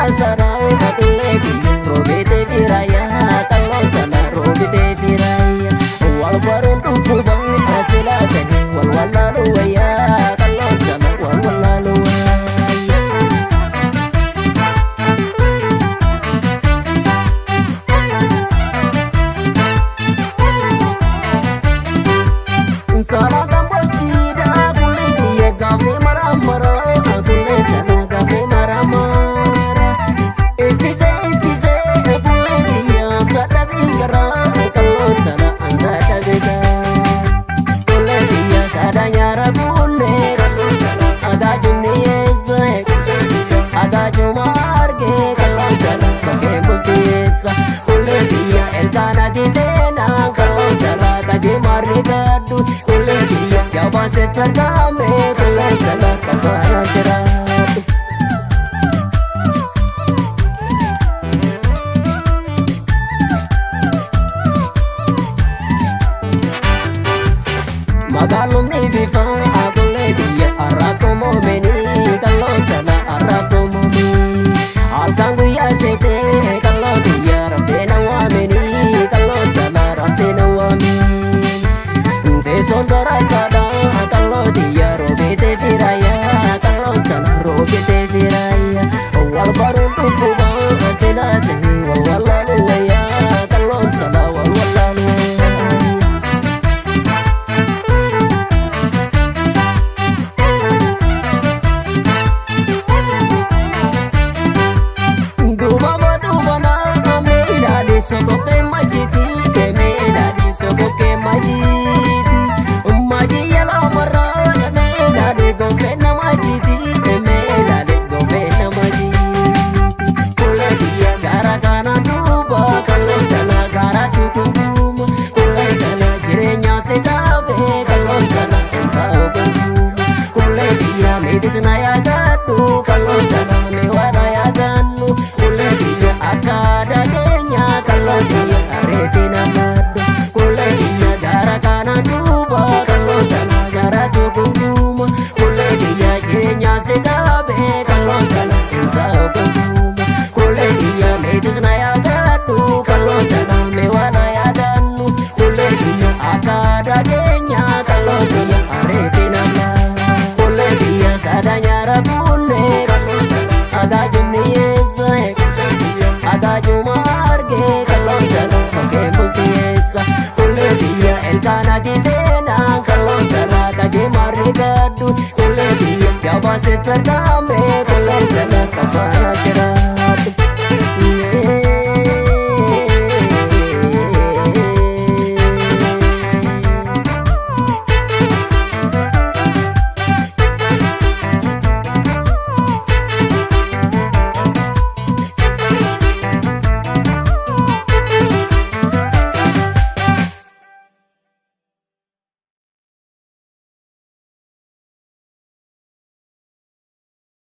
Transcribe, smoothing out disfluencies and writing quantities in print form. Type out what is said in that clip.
sarasara kuleti robete viraya kalon tana robete viraya wal barun dukuba asilate wal walalu waya kalon tana wal walalu sala gamboji da kuleti gamne maramara kuleta na gamne maramara itise kuleti anta tabigara kalota na anta tabiga kuleti sadanya rabulle ada jumniyesa ada jumarge kalota na bage multiyesa kuleti elkana divena kalota na kaje marigadu Jawab setergame kulala kabana teradu Magalum ni bifa akuledia arako momeni kalotana arako momeni alkangu ya sete kalodia raftena wameni kalotana raftena wameni te sondara sada kallodia robete viraya kalotana robete viraya wal barun dukuba asilate wal walalu waya kalotana wal walalu sokoke majiti kemedadi sokoke majiti maji yala mara kemedadi govena majiti kemedadi govena majiti kuladiya gara kana duba kalotana gara tukuma kuladana jirenya sedabe kalotana entao banguma kuladiya medisna ya gadu kalotana mewara ya ganu kuladiya akada kalodiya aretina madu kulediya gara kana duba kalodana gara tukuma kulediya jirenya sedabe kalodana entao banguma kulediya medisna ya gadu kalodana mewala ya danu kulediya akada denya kalodiya aretina madu kulediya sadanya rabulle kalodana aga jumniyesa aga jumarge kalotana bage multiyesa kulediya elkana divena kalotana kaje marigadu kulediya jawab setergame